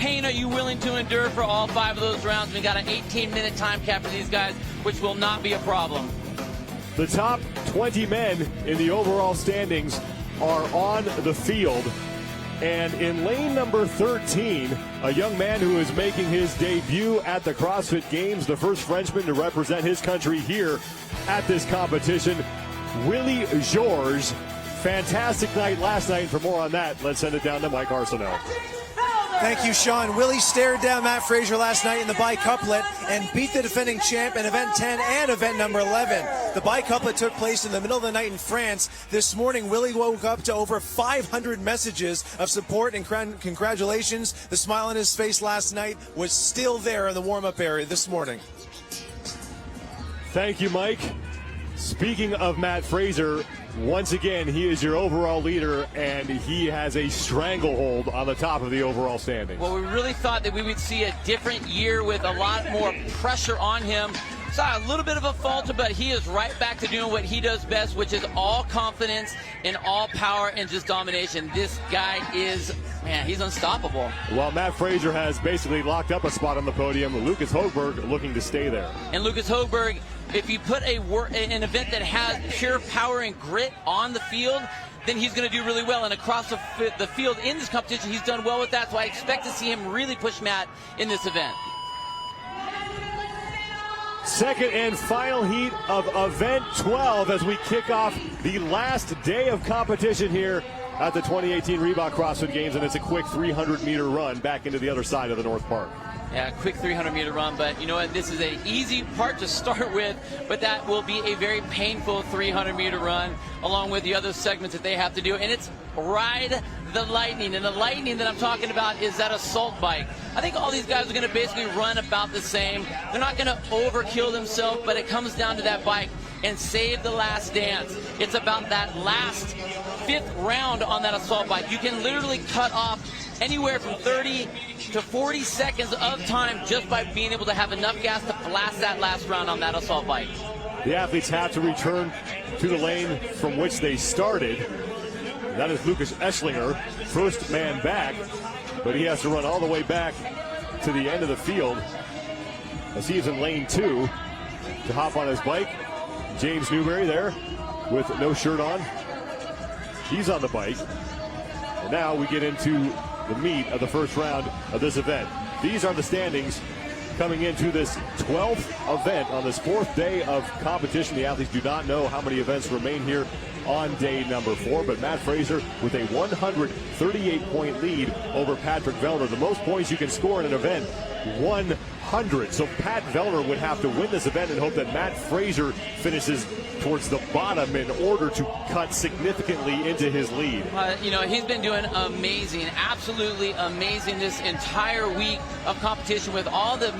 pain are you willing to endure for all 5 of those rounds? We got an 18-minute time cap for these guys, which will not be a problem. The top 20 men in the overall standings are on the field. And in lane number 13, a young man who is making his debut at the CrossFit Games, the first Frenchman to represent his country here at this competition, Willie Georges. Fantastic night last night. For more on that, let's send it down to Mike Arsenault. Thank you, Sean. Willie stared down Matt Fraser last night in the bicouplet and beat the defending champ in event 10 and event number 11. The bicouplet took place in the middle of the night in France. This morning, Willie woke up to over 500 messages of support and congratulations. The smile on his face last night was still there in the warm-up area this morning. Thank you, Mike. Speaking of Matt Fraser, once again, he is your overall leader, and he has a stranglehold on the top of the overall standings. Well, we really thought that we would see a different year with a lot more pressure on him. Saw a little bit of a falter, but he is right back to doing what he does best, which is all confidence and all power and just domination. This guy is, man, he's unstoppable. While Matt Fraser has basically locked up a spot on the podium, Lucas Hogberg looking to stay there. And Lucas Hogberg, if you put an event that has pure power and grit on the field, then he's going to do really well. And across the field in this competition, he's done well with that. So I expect to see him really push Matt in this event. Second and final heat of event 12 as we kick off the last day of competition here at the 2018 Reebok CrossFit Games, and it's a quick 300-meter run back into the other side of the North Park. Yeah, quick 300-meter run, but you know what? This is an easy part to start with, but that will be a very painful 300-meter run along with the other segments that they have to do, and it's Ride the Lightning, and the Lightning that I'm talking about is that assault bike. I think all these guys are going to basically run about the same. They're not going to overkill themselves, but it comes down to that bike and save the last dance. It's about that last 5th round on that assault bike. You can literally cut off anywhere from 30 to 40 seconds of time just by being able to have enough gas to blast that last round on that assault bike. The athletes have to return to the lane from which they started. That is Lucas Eschlinger, first man back, but he has to run all the way back to the end of the field as he is in lane 2 to hop on his bike. James Newberry there with no shirt on. He's on the bike. And now we get into the meat of the first round of this event. These are the standings coming into this 12th event on this 4th day of competition. The athletes do not know how many events remain here on day number 4, but Matt Fraser with a 138-point lead over Patrick Vellner. The most points you can score in an event, 100. So Pat Vellner would have to win this event and hope that Matt Fraser finishes towards the bottom in order to cut significantly into his lead. You know, he's been doing amazing, absolutely amazing this entire week of competition with all the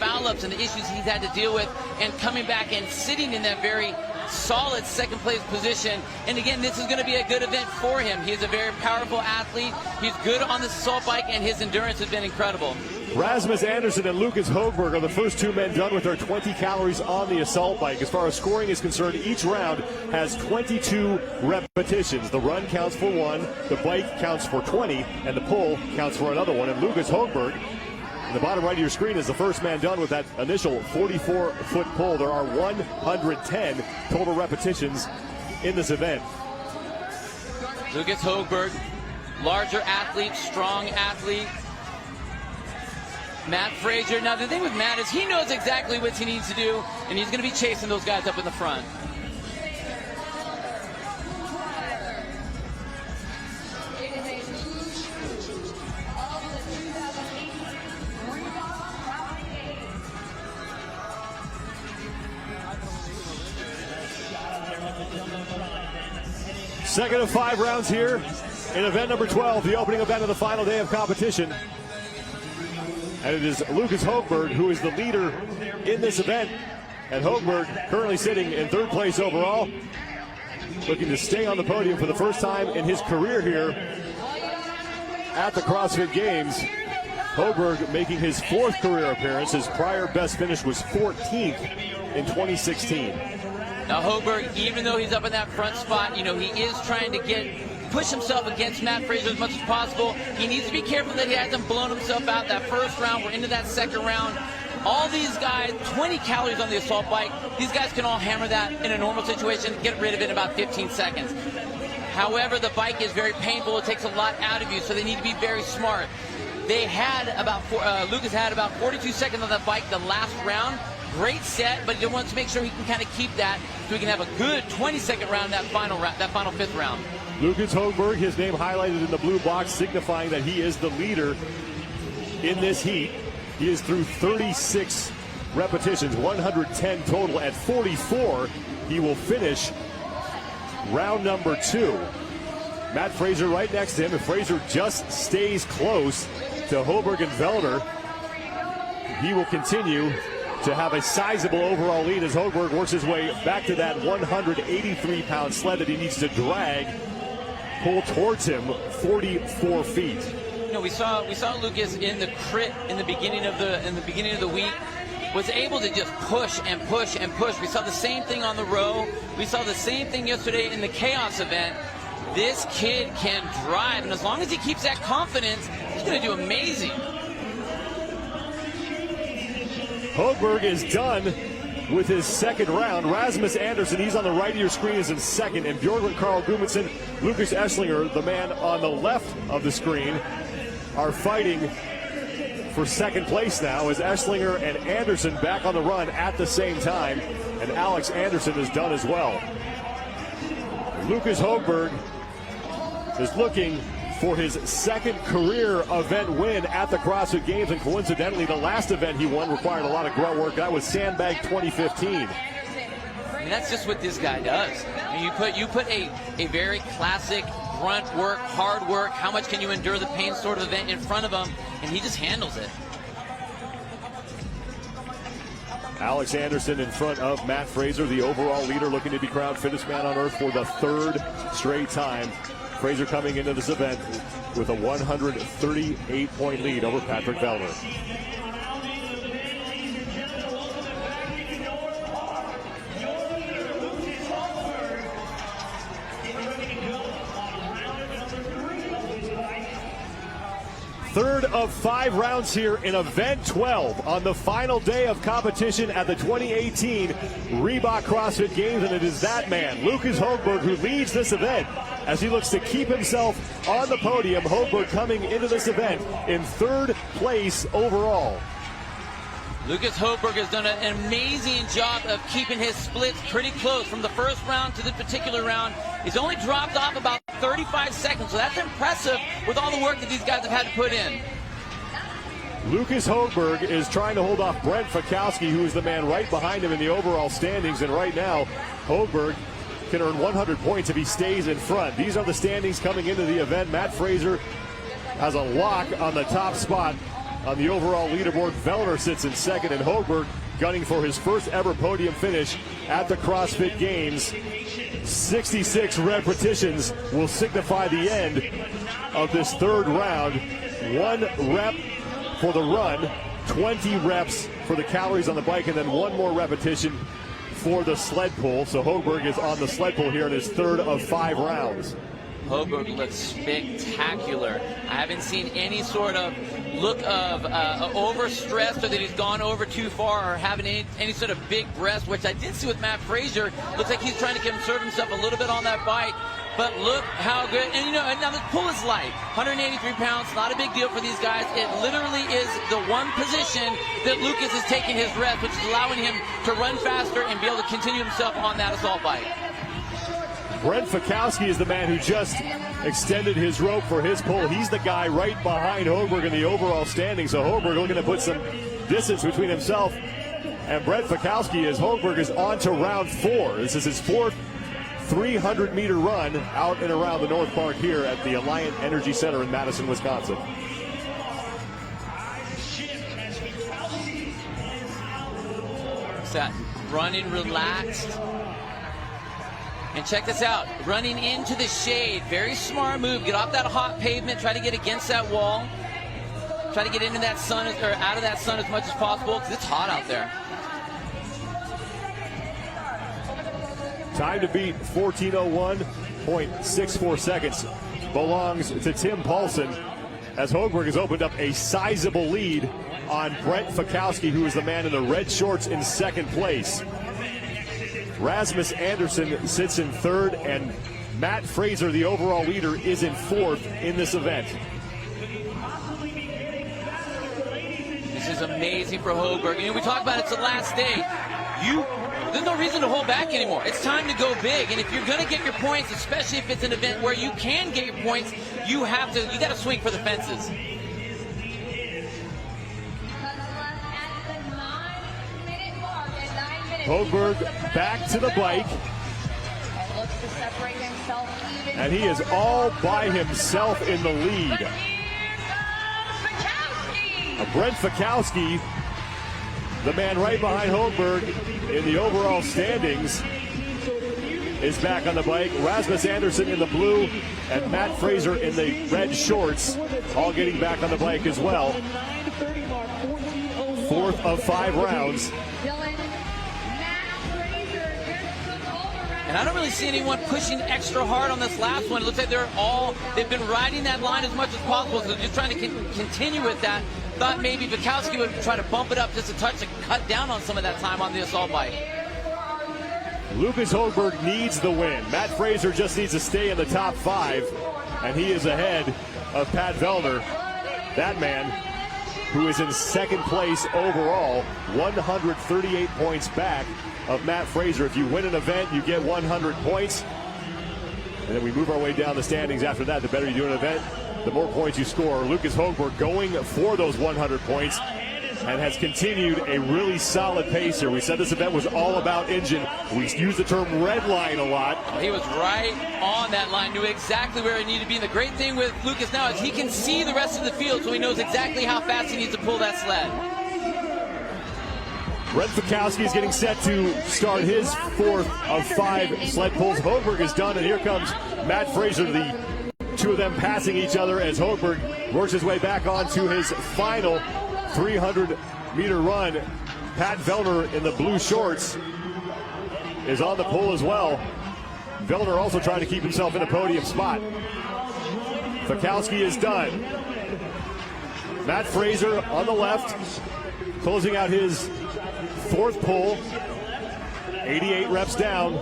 foul-ups and the issues he's had to deal with, and coming back and sitting in that very solid second place position. And again, this is going to be a good event for him. He's a very powerful athlete. He's good on the assault bike, and his endurance has been incredible. Rasmus Anderson and Lucas Hogberg are the first 2 men done with their 20 calories on the assault bike. As far as scoring is concerned, each round has 22 repetitions. The run counts for 1, the bike counts for 20, and the pull counts for another one. And Lucas Hogberg, in the bottom right of your screen, is the first man done with that initial 44-foot pull. There are 110 total repetitions in this event. Lucas Hogberg, larger athlete, strong athlete. Matt Fraser. Now, the thing with Matt is he knows exactly what he needs to do, and he's going to be chasing those guys up in the front. Second of 5 rounds here in event number 12, the opening event of the final day of competition. And it is Lucas Hogberg who is the leader in this event. And Hogberg currently sitting in 3rd place overall, looking to stay on the podium for the first time in his career here at the CrossFit Games. Hogberg making his 4th career appearance. His prior best finish was 14th in 2016. Now Hogberg, even though he's up in that front spot, you know, he is trying to get push himself against Matt Fraser as much as possible. He needs to be careful that he hasn't blown himself out that first round. We're into that second round. All these guys, 20 calories on the assault bike. These guys can all hammer that in a normal situation, get rid of it in about 15 seconds. However, the bike is very painful. It takes a lot out of you, so they need to be very smart. They had about, Lucas had about 42 seconds on that bike the last round. Great set, but he wants to make sure he can kind of keep that so he can have a good 20-second round, that final fifth round. Lucas Hogberg, his name highlighted in the blue box, signifying that he is the leader in this heat. He is through 36 repetitions, 110 total. At 44, he will finish round number 2. Matt Fraser right next to him. If Fraser just stays close to Hogberg and Vellner, he will continue to have a sizable overall lead as Hogberg works his way back to that 183-pound sled that he needs to drag, pull towards him 44 feet. You know, we saw Lucas in the crit in the beginning of the week, was able to just push and push and push. We saw the same thing on the row. We saw the same thing yesterday in the Chaos event. This kid can drive, and as long as he keeps that confidence, he's going to do amazing. Hogberg is done with his second round. Rasmus Andersen, he's on the right of your screen, is in second, and Bjorgvin Carl Gudmundsson, Lucas Eschlinger, the man on the left of the screen, are fighting for second place now as Eschlinger and Andersen back on the run at the same time, and Alex Anderson is done as well. Lucas Hogberg is looking for his second career event win at the CrossFit Games, and coincidentally the last event he won required a lot of grunt work. That was Sandbag 2015. I mean, that's just what this guy does. I mean, you put a very classic grunt work, hard work, how much can you endure the pain sort of event in front of him, and he just handles it. Alex Anderson in front of Matt Fraser, the overall leader, looking to be crowned fittest man on earth for the third straight time. Fraser coming into this event with a 138-point lead over Patrick Vellner. Third of 5 rounds here in event 12 on the final day of competition at the 2018 Reebok CrossFit Games, and it is that man, Lucas Hogberg, who leads this event as he looks to keep himself on the podium. Hogberg coming into this event in third place overall. Lucas Hogberg has done an amazing job of keeping his splits pretty close from the first round to this particular round. He's only dropped off about 35 seconds, so that's impressive with all the work that these guys have had to put in. Lucas Hogberg is trying to hold off Brent Fikowski, who is the man right behind him in the overall standings, and right now Hogberg can earn 100 points if he stays in front. These are the standings coming into the event. Matt Fraser has a lock on the top spot on the overall leaderboard. Vellner sits in second, and Hogberg gunning for his first ever podium finish at the CrossFit Games. 66 repetitions will signify the end of this third round. 1 rep for the run, 20 reps for the calories on the bike, and then 1 more repetition for the sled pull. So Hogberg is on the sled pull here in his third of 5 rounds. Hogberg looks spectacular. I haven't seen any sort of look of overstressed or that he's gone over too far or having any sort of big breast, which I did see with Matt Fraser. Looks like he's trying to conserve himself a little bit on that bike. But look how good, and you know, now the pull is light, 183 pounds, not a big deal for these guys. It literally is the one position that Lucas is taking his rest, which is allowing him to run faster and be able to continue himself on that assault bike. Brent Fikowski is the man who just extended his rope for his pull. He's the guy right behind Hogberg in the overall standing. So Hogberg looking to put some distance between himself and Brent Fikowski as Hogberg is on to round 4. This is his 4th 300-meter run out and around the North Park here at the Alliant Energy Center in Madison, Wisconsin. That running relaxed. And check this out, running into the shade, very smart move. Get off that hot pavement, try to get against that wall. Try to get into that sun, or out of that sun as much as possible, because it's hot out there. Time to beat 14:01.64 seconds. belongs to Tim Paulson, as Hogberg has opened up a sizable lead on Brent Fikowski, who is the man in the red shorts in second place. Rasmus Anderson sits in third, and Matt Fraser, the overall leader, is in fourth in this event. This is amazing for Hogberg. You know, we talk about it's the last day. There's no reason to hold back anymore. It's time to go big. And if you're going to get your points, especially if it's an event where you can get your points, you got to swing for the fences. Hogberg back to the bike. And he is all by himself in the lead. Brent Fikowski, the man right behind Hogberg in the overall standings, is back on the bike. Rasmus Anderson in the blue and Matt Fraser in the red shorts, all getting back on the bike as well. Fourth of 5 rounds. And I don't really see anyone pushing extra hard on this last one. It looks like they've been riding that line as much as possible, so just trying to continue with that. Thought maybe Fikowski would try to bump it up just a touch to cut down on some of that time on the assault bike. Lucas Hogberg needs the win. Matt Fraser just needs to stay in the top 5, and he is ahead of Pat Vellner, that man who is in second place overall, 138 points back of Matt Fraser. If you win an event, you get 100 points. And then we move our way down the standings after that. The better you do an event, the more points you score. Lucas Hogberg going for those 100 points and has continued a really solid pace here. We said this event was all about engine. We used the term red line a lot. He was right on that line, knew exactly where he needed to be. And the great thing with Lucas now is he can see the rest of the field, so he knows exactly how fast he needs to pull that sled. Brent Fikowski is getting set to start his fourth of 5 sled pulls. Hogberg is done, and here comes Matt Fraser. The two of them passing each other as Hogberg works his way back onto his final 300-meter run. Pat Vellner in the blue shorts is on the pull as well. Vellner also trying to keep himself in a podium spot. Fikowski is done. Matt Fraser on the left, closing out his fourth pull, 88 reps down.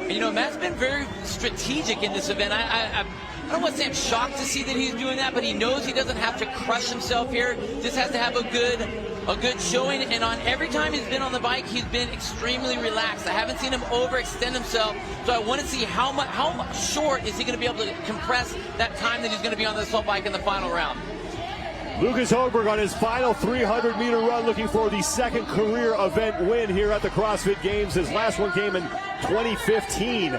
You know, Matt's been very strategic in this event. I don't want to say I'm shocked to see that he's doing that, but he knows he doesn't have to crush himself here. Just has to have a good showing. And on every time he's been on the bike, he's been extremely relaxed. I haven't seen him overextend himself, so I want to see how much short is he going to be able to compress that time that he's going to be on the assault bike in the final round. Lucas Hogberg on his final 300-meter run, looking for the second career event win here at the CrossFit Games. His last one came in 2015.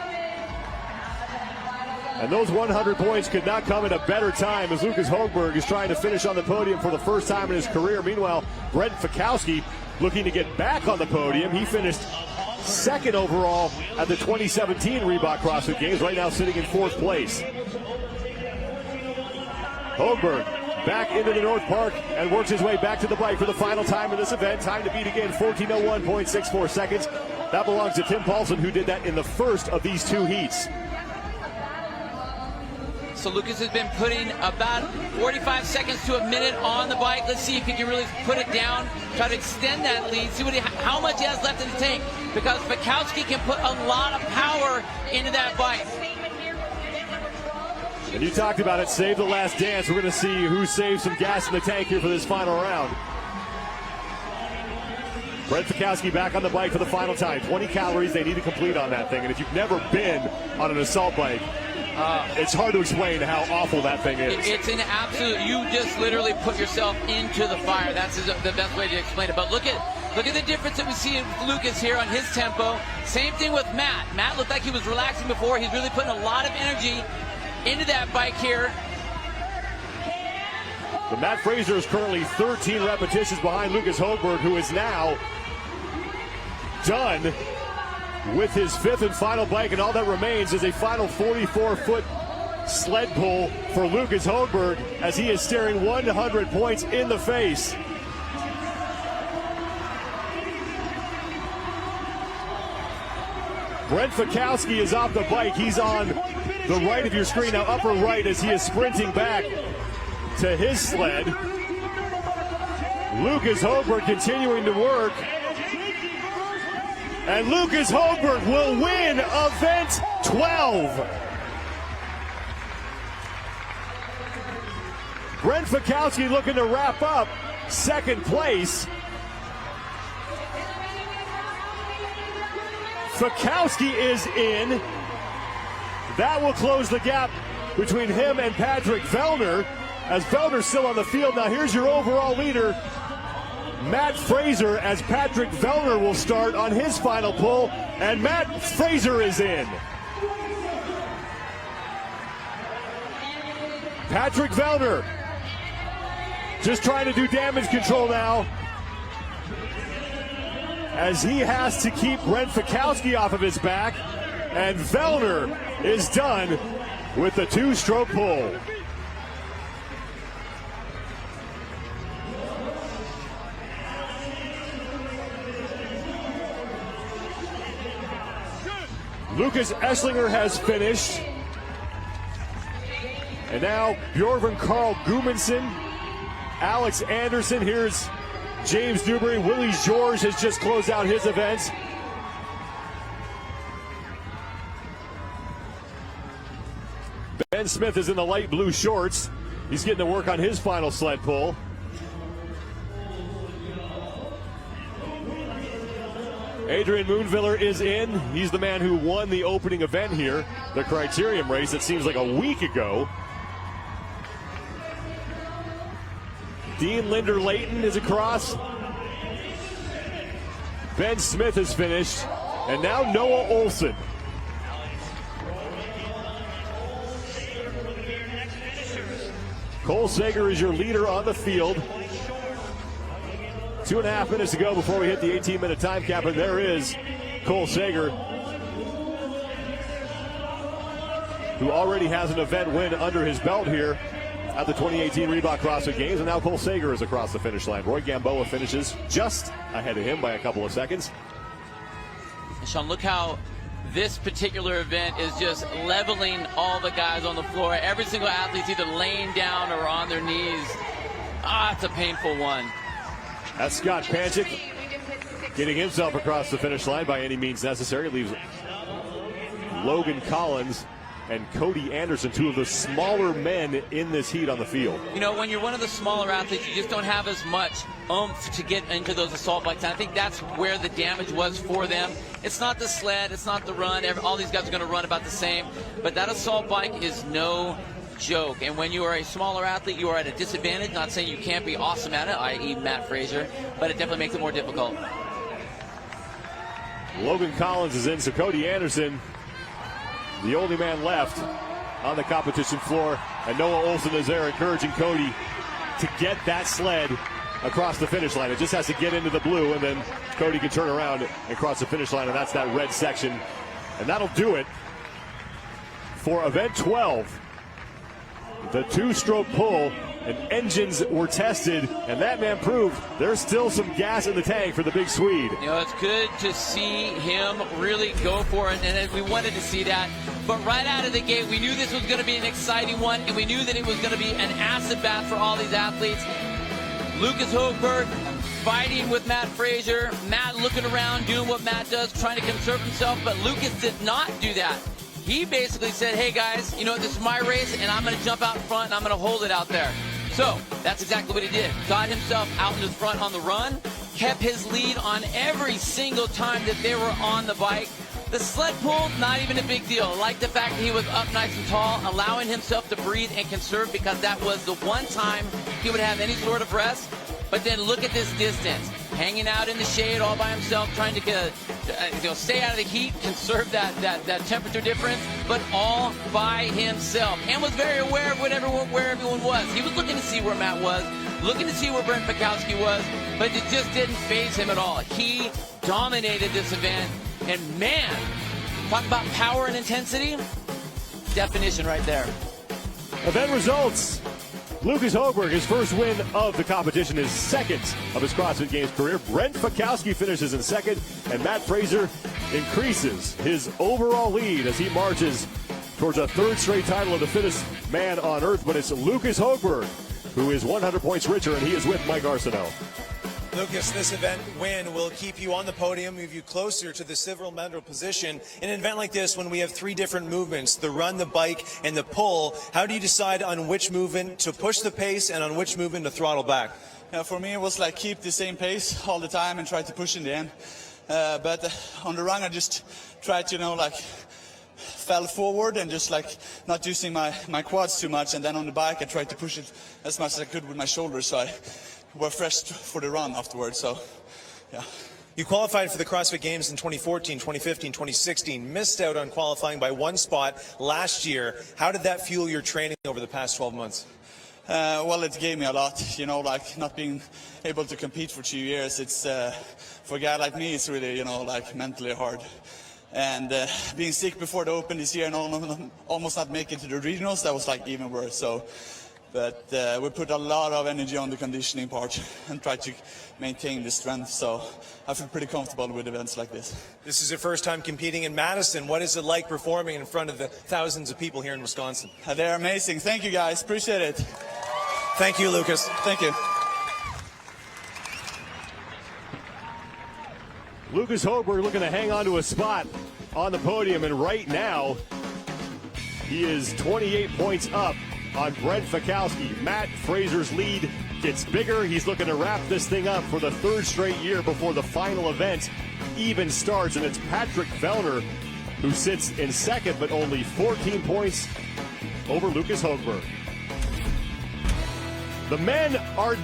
And those 100 points could not come at a better time as Lucas Hogberg is trying to finish on the podium for the first time in his career. Meanwhile, Brent Fikowski looking to get back on the podium. He finished second overall at the 2017 Reebok CrossFit Games, right now sitting in fourth place. Hogberg back into the North Park and works his way back to the bike for the final time in this event. Time to beat again, 14:01.64 seconds. That belongs to Tim Paulson, who did that in the first of these 2 heats. So Lucas has been putting about 45 seconds to a minute on the bike. Let's see if he can really put it down, try to extend that lead, see how much he has left in the tank, because Fikowski can put a lot of power into that bike. And you talked about it, save the last dance. We're going to see who saves some gas in the tank here for this final round. Brent Fikowski back on the bike for the final time. 20 calories they need to complete on that thing. And if you've never been on an assault bike, it's hard to explain how awful that thing is. It's an absolute, you just literally put yourself into the fire. That's the best way to explain it. But look at the difference that we see in Lucas here on his tempo. Same thing with Matt. Matt looked like he was relaxing before. He's really putting a lot of energy into that bike here. But Matt Fraser is currently 13 repetitions behind Lucas Hogberg, who is now done with his 5th and final bike, and all that remains is a final 44-foot sled pull for Lucas Hogberg as he is staring 100 points in the face. Brent Fikowski is off the bike. He's on the right of your screen, now upper right, as he is sprinting back to his sled. Lucas Hogberg continuing to work. And Lucas Hogberg will win event 12. Brent Fikowski looking to wrap up second place. Fikowski is in. That will close the gap between him and Patrick Vellner, as Vellner's still on the field. Now here's your overall leader, Matt Fraser, as Patrick Vellner will start on his final pull, and Matt Fraser is in. Patrick Vellner just trying to do damage control now, as he has to keep Brent Fikowski off of his back, and Vellner is done with the two-stroke pull. Lucas Esslinger has finished. And now Bjorn Carl Gudmundsson, Alex Anderson, here's James Newbury. Willie George has just closed out his event. Ben Smith is in the light blue shorts. He's getting to work on his final sled pull. Adrian Moonviller is in. He's the man who won the opening event here, the Criterium race. It seems like a week ago. Dean Linder-Layton is across. Ben Smith is finished. And now Noah Ohlsen. Cole Sager is your leader on the field. 2.5 minutes to go before we hit the 18-minute time cap, and there is Cole Sager, who already has an event win under his belt here at the 2018 Reebok CrossFit Games, and now Cole Sager is across the finish line. Roy Gamboa finishes just ahead of him by a couple of seconds. Sean, look how this particular event is just leveling all the guys on the floor. Every single athlete's either laying down or on their knees. It's a painful one. That's Scott Panchik getting himself across the finish line by any means necessary. Leaves Logan Collins and Cody Anderson, two of the smaller men in this heat on the field. You know, when you're one of the smaller athletes, you just don't have as much oomph to get into those assault bikes. And I think that's where the damage was for them. It's not the sled, it's not the run. All these guys are going to run about the same. But that assault bike is no joke. And when you are a smaller athlete, you are at a disadvantage. Not saying you can't be awesome at it, i.e. Matt Fraser, but it definitely makes it more difficult. Logan Collins is in, so Cody Anderson, the only man left on the competition floor, and Noah Ohlsen is there encouraging Cody to get that sled across the finish line. It just has to get into the blue, and then Cody can turn around and cross the finish line, and that's that red section. And that'll do it for event 12. The two-stroke pull, and engines were tested, and that man proved there's still some gas in the tank for the big Swede. You know, it's good to see him really go for it, and we wanted to see that. But right out of the gate, we knew this was going to be an exciting one, and we knew that it was going to be an acid bath for all these athletes. Lucas Hogberg fighting with Matt Fraser. Matt looking around, doing what Matt does, trying to conserve himself, but Lucas did not do that. He basically said, hey guys, you know, this is my race, and I'm going to jump out in front, and I'm going to hold it out there. So that's exactly what he did. Got himself out in the front on the run, kept his lead on every single time that they were on the bike. The sled pull, not even a big deal. I like the fact that he was up nice and tall, allowing himself to breathe and conserve, because that was the one time he would have any sort of rest. But then look at this distance. Hanging out in the shade all by himself, trying to stay out of the heat, conserve that temperature difference, but all by himself. And was very aware of where everyone was. He was looking to see where Matt was, looking to see where Brent Fikowski was, but it just didn't faze him at all. He dominated this event, and man, talk about power and intensity. Definition right there. Event results. Lucas Hogberg, his first win of the competition, his second of his CrossFit Games career. Brent Fikowski finishes in second, and Matt Fraser increases his overall lead as he marches towards a third straight title of the fittest man on earth, but it's Lucas Hogberg, who is 100 points richer, and he is with Mike Arsenault. Lucas, this event win will keep you on the podium, move you closer to the silver medal position. In an event like this, when we have three different movements, the run, the bike, and the pull, how do you decide on which movement to push the pace and on which movement to throttle back? Yeah, for me, it was like keep the same pace all the time and try to push in the end. But on the run, I just tried to, like, fell forward and just like not using my quads too much. And then on the bike, I tried to push it as much as I could with my shoulders. So I were fresh for the run afterwards. So, yeah. You qualified for the CrossFit Games in 2014, 2015, 2016, missed out on qualifying by one spot last year. How did that fuel your training over the past 12 months? Well, it gave me a lot, like not being able to compete for 2 years. It's, for a guy like me, it's really, like mentally hard. And being sick before the Open this year and almost not making it to the regionals, that was like even worse. So, but we put a lot of energy on the conditioning part and try to maintain the strength. So I feel pretty comfortable with events like this. This is your first time competing in Madison. What is it like performing in front of the thousands of people here in Wisconsin? They're amazing. Thank you, guys. Appreciate it. Thank you, Lucas. Thank you. Lucas Hogberg looking to hang on to a spot on the podium, and right now he is 28 points up on Brent Fikowski. Matt Fraser's lead gets bigger. He's looking to wrap this thing up for the third straight year before the final event even starts, and it's Patrick Vellner who sits in second, but only 14 points over Lucas Hogberg. The men are